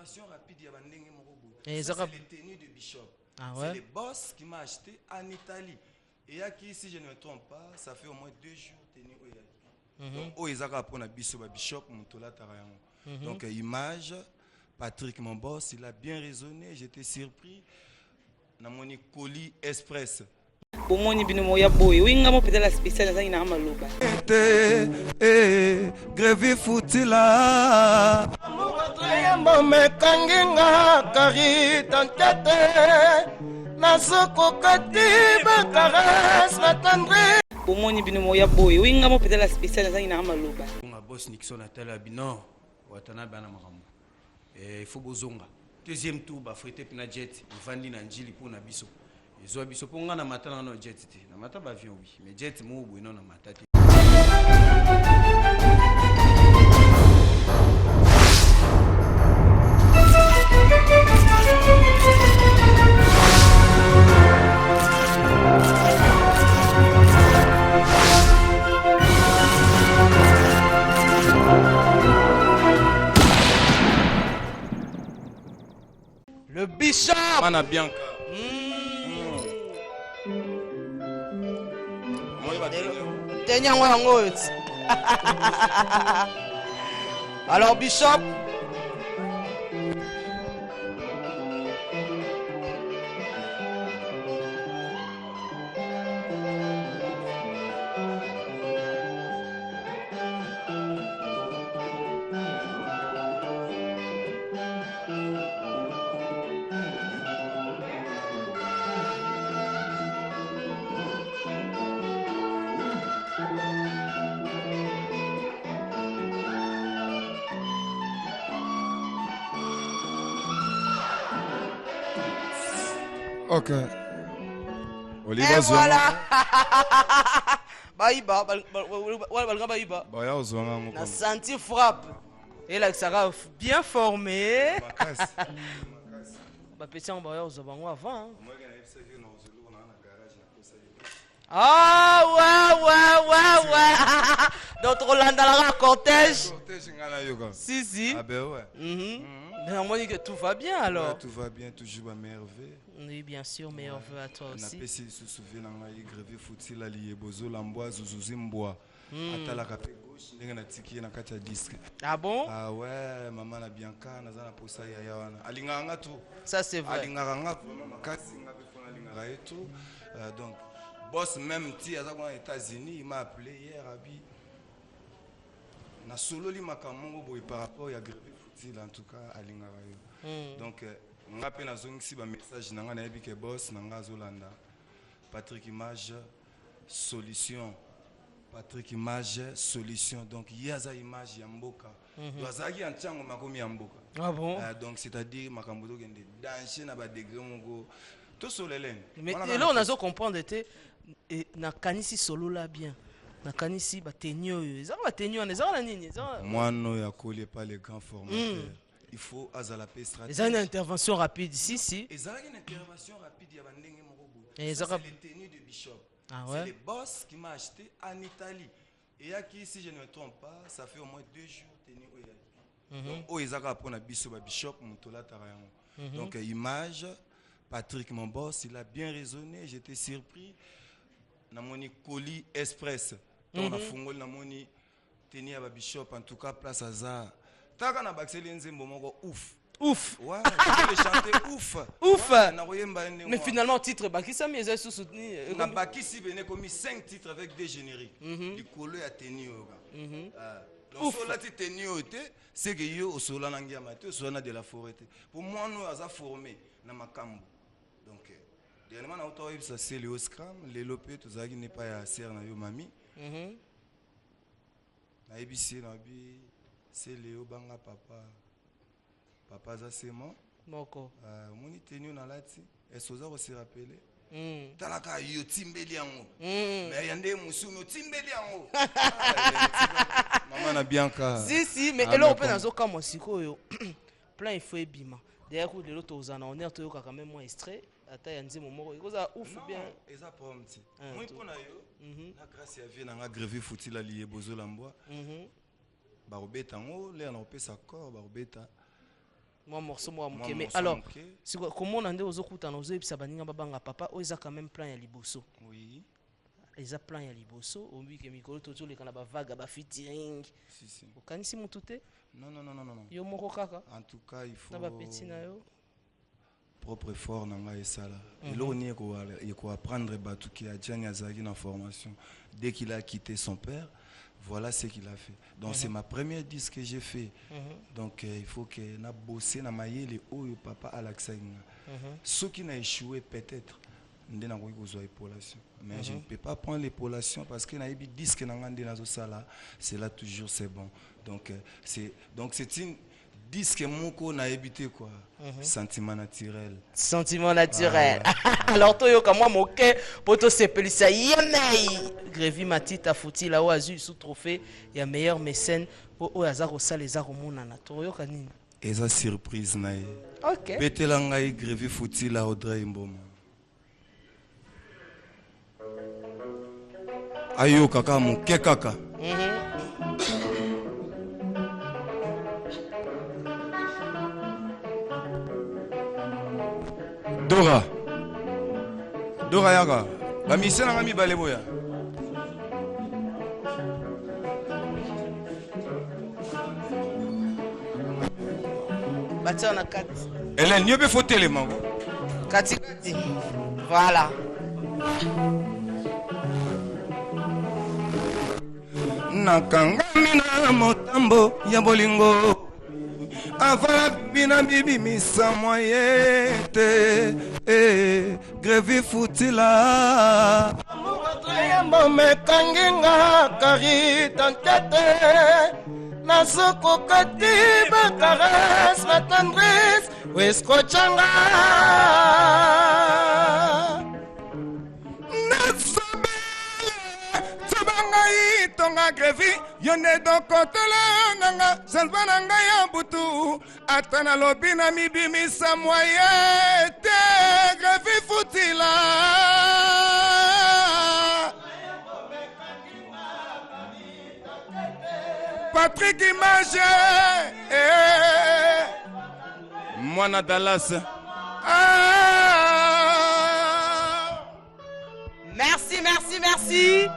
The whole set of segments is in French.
intervention rapide, il y a Et ça, c'est les tenues de Bishop. Ah ouais? C'est les boss qui m'a acheté en Italie. Et qui, si je ne me trompe pas, ça fait au moins 2 jours tenues au Yaki. Donc, au Isaka pour na Bishop, Montola Tarayango. Donc, image, Patrick, mon boss, il a bien raisonné. J'étais surpris. Na moni colis express. Bomoni binomo ya boy. Winga mo peut-être la spéciale za ina maloba. Grevi futila. Mo mekanginga kari tantete. Nasoko katiba karas matandre. Bomoni binomo ya boy. Winga mo peut-être la spéciale za ina maloba. On a boss Nixon atala bino. Watana bana makambo. Il faut bozonga. Deuxième tour, bah frité pina jet. Il vend na njili pour na biso. Ils ont biso pour nga na matana na jet. Na mata ba avion oui, mais jet mo bo non na mata. Le Bishop. Mana Bianca. Alors Bishop. Ok. Et voilà. Baïba, baïba. La senti frappe. Et là, ça sera bien formé. Bah, petit en bas, avant. Ah, ouais. D'autres Hollande dans la cortège. Si, si. Ah, ben ouais. Mais on dit que tout va bien alors. Ouais, tout va bien, toujours à merveille. Oui, bien sûr, meilleur vœu à toi aussi. On a se souvient de grevé foutil la lié bozo lamboa zuzuzimboa. Atala kapé gauche, n'enga na tiki na katia disque. Ah bon? Ah ouais, maman na Bianca na zana posa ya yawana. Alinganga tout. Ça c'est vrai. Alinganga vraiment kasi nga pe fona alinganga et tout. Donc boss même ti aza aux États-Unis, il m'a appelé hier abi. Na solo li makamongo boy par rapport ya grevé foutil en tout cas alinganga yo. Donc nga pe na zongisi ba message nanga na yebi ke boss nanga zolanda. Patrick Image solution. Patrick Image solution. Donc il y a ça image yamboka. Doazaki antyango makomi yamboka. Ah bon? Donc c'est-à-dire makambodo gende danger na ba degré mongo. To solelen. Mais là on a zo comprendre était na kanisi solo là bien. Na kanisi ba tenio yo. Ezaka ba tenio na ezaka nini? Moi no ya coller pas les grands formateurs. Il faut azala pe stratégie. Ils ont une intervention rapide ici si. Ils ont une intervention rapide ya bandenge moko. C'est les tenues de Bishop. Ah ouais? C'est les boss qui m'a acheté en Italie. Et qui, si je ne me trompe pas, ça fait au moins 2 jours tenues au Yaki. Donc, au Isaka pour na biso ba Bishop Montola Tarayango. Donc, image, Patrick, mon boss, il a bien raisonné. J'étais surpris. Na moni colis express. Donc, na fungol na moni tenue ba Bishop. En tout cas, place à ça. Taka na baxeli nzembo moko ouf. Ouf. Ouais, je vais chanter ouf. Ouf. Ouais, mais finalement, titre Bakissa, mais ils ont soutenu. On a Bakissi venait commis 5 titres avec des génériques. Du collet à tenir. Donc, sur la tenue, c'est que yo au sola nangia maté, au sola de la forêt. Pour moi, nous avons formé dans ma cambo. Donc, dernièrement, on a eu ça, c'est le scram, les lopés, tout ça qui n'est pas à serre na yo mami. Na ABC, c'est Léo Banga papa. Papa za sema moko moni tenio na lati esoza ko se rappeler talaka yo timbeli yango mais yande musuno timbeli yango maman na Bianca si mais elo ope na zo kama sikoyo plein il faut ebima d'ailleurs ko lelo to za na honneur to yoka quand même moins extrait ata yanzi momoko ikoza ouf bien eza pomti moi pona yo na grâce ya vie na nga grevé fouti la lié bozo lamboa ba robeta ngo le na opesa corps ba robeta moi morceau moi Moi, muke mais morceau alors muke. si comment on ande ozokutana ozoyebisa baninga babanga papa oyo eza quand même plan ya liboso Oui. eza plan ya liboso ombike mikolo tozoleka na bavaga bafeaturing Si. okanisi mutu te Non. yo moko kaka En tout cas, il faut na bapeti na yo propre effort nanga esala. Et là, on il faut apprendre Batou qui a déjà une formation. Dès qu'il a quitté son père, voilà ce qu'il a fait. Donc c'est ma première disque que j'ai fait. Donc il faut que na bossé na maillé les hauts papa Alaxaïna. Ceux qui n'ont échoué peut-être ndé na kozo épolation. Mais je ne peux pas prendre l'épolation parce que na yebi disque na ngandé na zo sala, c'est là toujours c'est bon. Donc c'est une disque moko na habité quoi. Sentiment naturel. Sentiment naturel. Alors toyoka moi moke poto sepelisa yemei. Grévi Matita Fouti là où azu sous trophée ya meilleur mécène po o azako sala ezako monana. Toyoka nini? Eza surprise na ye. OK. Betela ngai Grévi Fouti la Audrey Mboma. Ayo kaka moke kaka. Dora yaka ba mission nga mibale boya Batia na kati. Hélène nyobe faut tellement Kati. Voilà. nakangami na motambo ya bolingo avala bina bibi misamwa ye te Grévi Futila yambo mekanginga kari tantete nasokoka te bakaras na tendresse weskochanga tonga Grévi yone dokotela nanga salva nanga ya butu ata nalobi na mibimisa moye te Grévi Futila Patrick Image mwana Dallas Merci.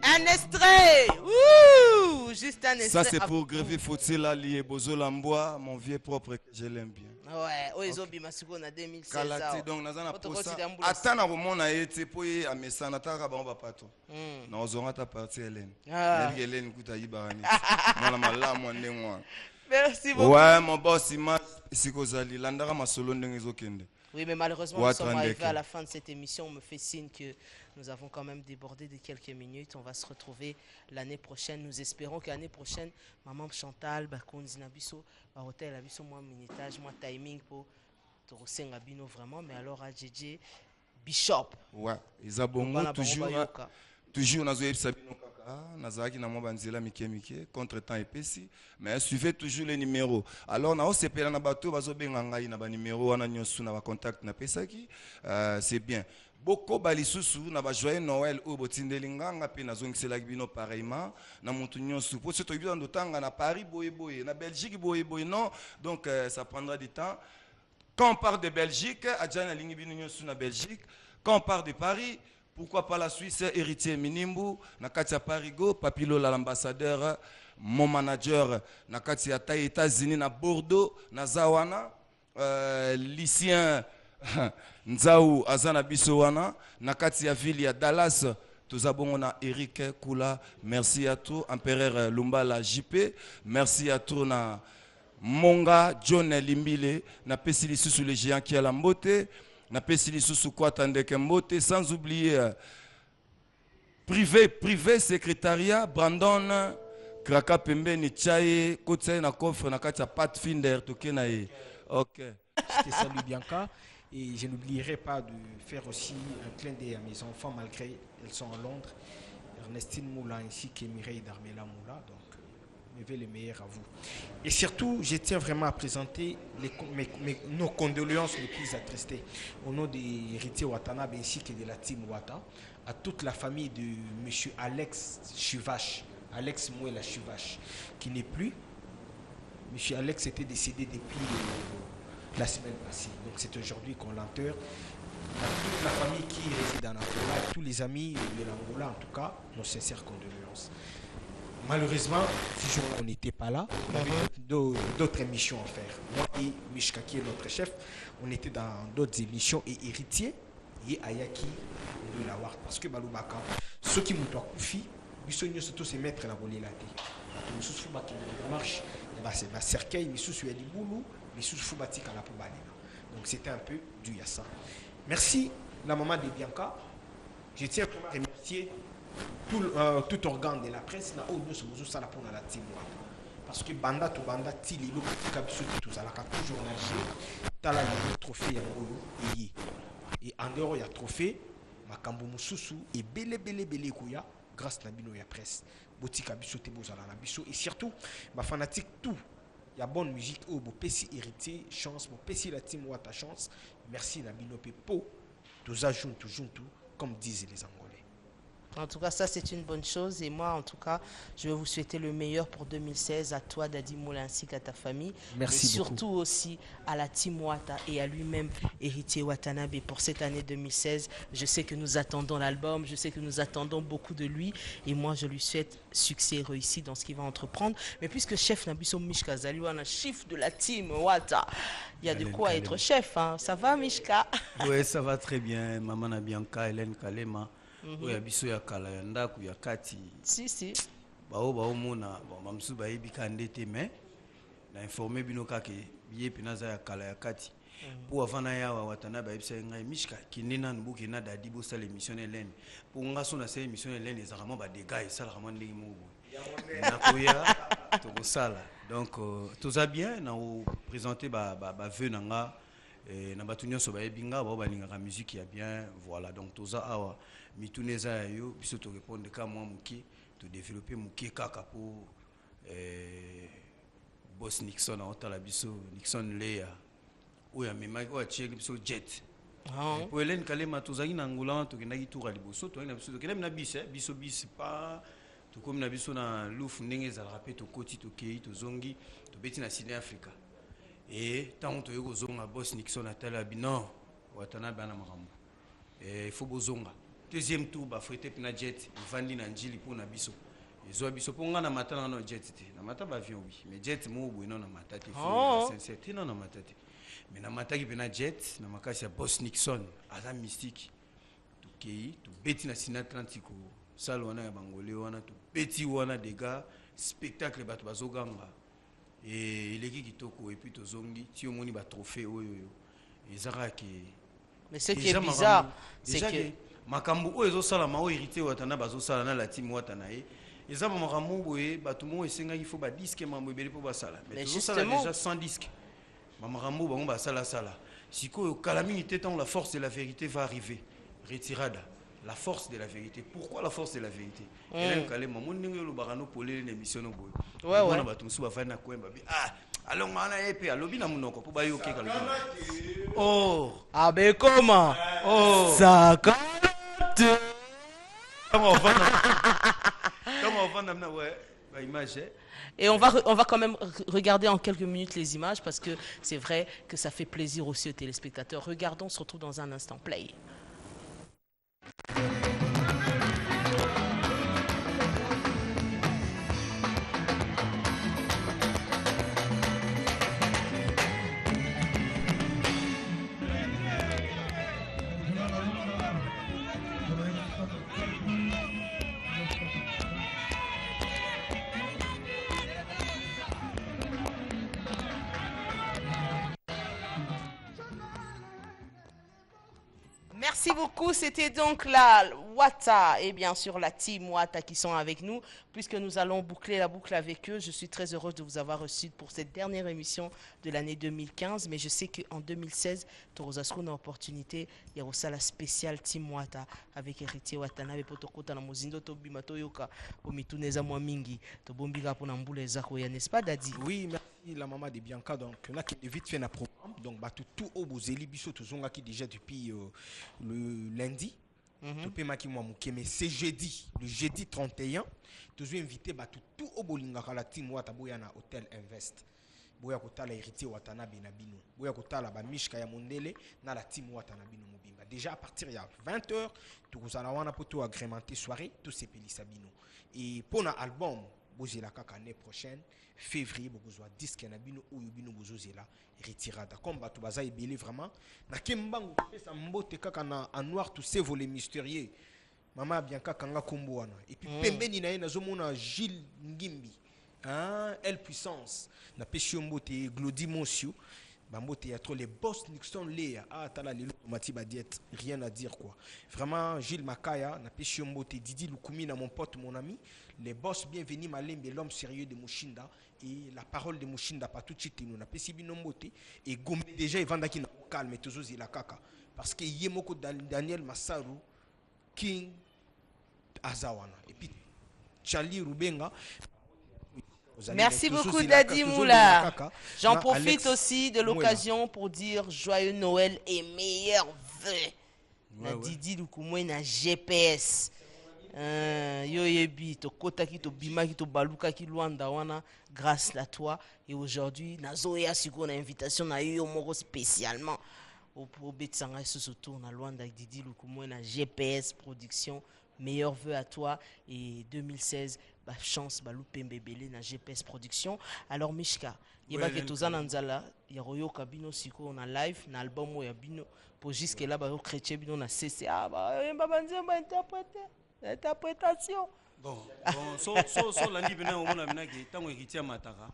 Un extrait. Ouh, juste un extrait. Ça c'est pour Grévi Futila lié Bozolamboa, mon vieux propre que je l'aime bien. Ouais, Oezobi Masiko na 2016. Kalati donc nazana posa. Atana komona ete po ye amesana taka ba ba pato. Na ozonga ta partie Hélène. Hélène kuta yibarani. Mala malamu ndengwa. Merci beaucoup. Ouais, mon boss ima sikozali landaka masolo ndenge ezokende. Oui, mais malheureusement, nous sommes arrivés à la fin de cette émission. On me fait signe que nous avons quand même débordé de quelques minutes. On va se retrouver l'année prochaine. Nous espérons que l'année prochaine, Maman Chantal, Bakonzi Nabiso, Barotel Nabiso, moi, minutage, moi, timing pour Toroseng Abino vraiment. Mais alors, à JJ Bishop. Ouais, ils ont toujours nazo sabino kaka nazaki na mwa banzela mike contre temps epesi mais suivez toujours les numéros alors na osepela na bato bazo benga ngai na ba numéro wana nyosu na ba contact na pesaki c'est bien boko balisusu na ba joyeux Noël ou botindeli nganga pe nazongisela bino pareillement na mutu nyosu po se to biso ndotanga na Paris boye na Belgique boye non donc ça prendra du temps quand on part de Belgique adjana lingi bino nyosu na Belgique quand on part de Paris. Pourquoi pas la Suisse, héritier Minimbu, Nakatia Parigo, Papilo l'ambassadeur, mon manager, Nakatia Taï États-Unis, na Bordeaux, na Zawana, lycéen Nzaou, Azana Bissowana, Nakatia Ville à Dallas, tous abonnés Eric Kula, merci à tous, Empereur Lumbala JP, merci à tous, na Monga, John Limbile, na Pessili sous les géants qui a la beauté. Na pesili susu kwa tandeke mbote sans oublier privé secrétariat Brandon Kraka Pembeni Tchaye Kotsaye na coffre na katia Pathfinder tokena ye. OK. Je te salue Bianca et je n'oublierai pas de faire aussi un clin d'œil à mes enfants malgré elles sont à Londres. Ernestine Moula ainsi que Mireille Darmela Moula donc le meilleur à vous. Et surtout, je tiens vraiment à présenter nos condoléances les plus attristées au nom des héritiers Watanabe ainsi que de la team Wata, à toute la famille de M. Alex Chuvache, Alex Mouela Chuvache, qui n'est plus. M. Alex était décédé depuis la semaine passée. Donc c'est aujourd'hui qu'on l'enterre. Toute la famille qui réside en Angola, tous les amis de l'Angola en tout cas, nos sincères condoléances. Malheureusement, ce jour on n'était pas là, on avait d'autres émissions à faire. Moi et Mishka qui est notre chef, on était dans d'autres émissions et héritiers et Ayaki de la Ward. Parce que Balubaka, ceux qui m'ont confié, ils sont surtout se mettre la volée la tête. Nous sommes qui marche, c'est cercueil, nous sommes du boulot, nous sommes bâtis à la poubelle. Donc c'était un peu dû à ça. Merci la maman de Bianca. Je tiens à remercier tout organe de la presse na audio ce besoin ça pour la team parce que banda to banda tili lo katika biso tout ça la toujours na jeu tala le trophée ya ngolo et en dehors ya trophée makambo mususu et belé kuya grâce na bino ya presse botika biso te bozala na biso et surtout ba fanatique tout ya bonne musique au bo pesi héritier chance bo pesi la team wa ta chance merci na bino pe po tous junto comme disent les Angolais. En tout cas, ça c'est une bonne chose et moi en tout cas, je vais vous souhaiter le meilleur pour 2016 à toi Dadi Moula ainsi qu'à ta famille. Merci et surtout beaucoup. Aussi à la team Wata et à lui-même héritier Watanabe pour cette année 2016. Je sais que nous attendons l'album, je sais que nous attendons beaucoup de lui et moi je lui souhaite succès et réussite dans ce qu'il va entreprendre. Mais puisque chef Nabiso Mishka Zaliwana, chef de la team Wata, il y a de quoi être chef. Hein. Ça va Mishka? Oui, ça va très bien. Maman Nabianka, Hélène Kalema. Oya biso ya kala ya ndaku ya kati si bao mona bon mamsu ba yebika ndete mais na informer bino kake biye pinaza ya kala ya kati pour avana ya watana ba yebisa ngai mishka kinena nbuki na dadi bo sala émission Hélène pour ngaso na sala émission Hélène ezakama ba dégâts sala kama ndenge mobo na koya to sala donc tout ça bien na présenter ba vœux nanga na batu nyonso ba yebinga ba balingaka musique ya bien voilà donc tout ça awa mituneza yo biso to répondre ka moi muki to développer muki kaka pour boss Nixon a otala biso Nixon Leya oya mema o achie biso jet pour Hélène Kalema tozaki na Angola to kendaki tour à liboso to na biso to kendaki na bis pas to comme na biso na lufu ndenge za rapper to koti to kei to zongi to beti na Sud Africa et tant to yoko zonga boss Nixon atala bino watana bana makambo il faut bozonga deuxième tour ba frité pina jet vandi na njili pour na biso ezo biso ponga na matana na jet te na mata ba avion oui mais jet mo boino na matati sincère non na matati mais na mataki pina jet na makasi ya boss Nixon aza mystique to kei to beti na Sina Atlantico salo wana ya bangolé wana to beti wana des gars spectacle bato bazoganga et ileki kitoko et puis to zongi ti omoni ba trophée oyo ezara ke mais ce qui est bizarre c'est que makambo oyo ezosala o hérité watana bazosala na la team watana eza makambo boye bato mo esenga il faut ba disque mambo ebele po basala mais ezosala déjà 100 disques makambo bango basala sala siko calamité tant la force de la vérité va arriver retirada la force de la vérité. Pourquoi la force de la vérité? Hélène Kalema mon ndenge lo barano polé l'émission no boy ouais bato musu bafana kwemba alors ngana epe alobi na munoko po ba yoke kalobi oh abe comment oh ça comment on va ouais image. Et on va quand même regarder en quelques minutes les images parce que c'est vrai que ça fait plaisir aussi aux téléspectateurs. Regardons, on se retrouve dans un instant. Play. Merci beaucoup, c'était donc la Wata et bien sûr la team Wata qui sont avec nous puisque nous allons boucler la boucle avec eux. Je suis très heureuse de vous avoir reçu pour cette dernière émission de l'année 2015, mais je sais qu'en 2016, tu auras une opportunité, il y a aussi la spéciale team Wata avec héritier Watanabe Potokota na Mozindo Tobimato Yoka Omituneza Mwamingi Tobombika pour Namboule Zakoya, n'est-ce pas Dadi? Oui, merci la maman de Bianca. Donc là qui est vite fait un programme, donc bah tout au Bozeli Biso Tozonga qui déjà depuis le lundi. Mais c'est jeudi, le jeudi 31, tu as invité tout au Bolinga la team Wataboya na Hôtel Invest. boya kotala héritier Watanabe na bino boya kotala ba mishka ya mondele na la team Watanabe no mobimba déjà à partir ya 20h tukozala wana po to agrémenter soirée to sepelisa bino et pour na album bozela kaka année prochaine février bokozwa disque na bino oyo bino bozozela retirada comme bato baza ebele vraiment na kembango pesa mbote kaka na en noir tout ces volets mystérieux Mama Bianca Kanga Kumbuana. Et puis pembeni na ye nazomona Gilles Ngimbi. Hein, Elle Puissance. Na Peshombote Glody Monsieur. Bambote ya trop les boss Nixon Léa. Ah tala lelo Matiba diète, rien à dire quoi. Vraiment Gilles Makaya na Peshombote Didi Lukumi na mon pote mon ami. Les boss bienvenus Malembe l'homme sérieux de Mushinda et la parole de Mushinda pas tout de suite nous na Pesibino Mbote et Gombe déjà il vendaki na calme toujours il a kaka parce que Yemoko Daniel Massaru King Azawana et puis Charlie Rubenga. Merci beaucoup Dadi Moula. J'en profite aussi de l'occasion pour dire joyeux Noël et meilleurs vœux. Didi Lukumwe na GPS. Yo yebi to kota ki to bima ki to baluka ki luanda wana grâce à toi et aujourd'hui nazoya siko na invitation na yo moko spécialement au Betsanga ce tourne à Luanda avec Didi Lukumwe na GPS production. Meilleurs vœux à toi et 2016 bah chance balu pembebele na GPS production. Alors Mishka yeba ke tozana nzala ya royo kabino siko na live na album ya bino pour jusque là ba chrétien bino na CCA ba banzemba interprétation. Bon, so lundi bena on a bena ki tango ekitia mataka.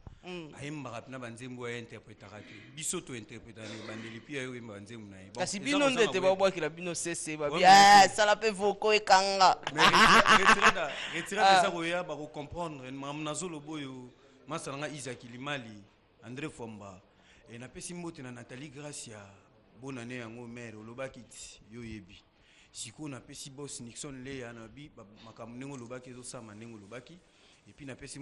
Ayemba kapna banzembo ya interprétera te. Biso to interpréter na bandeli pia yo yemba banzembo na ye. Kasi bino ndete ba bwa ki la bino CC ba bien ça la pe voko ekanga. Retira ça roya ba ko comprendre mamna zolo boyo masalanga Isaac Limali André Fomba et na pesi mbote na Nathalie Gracia bonne année yango mère olobaki yo yebi. Siko na pesi boss Nixon Léa na bi makamnengo lobaki zo sama nengo lobaki et puis na pesi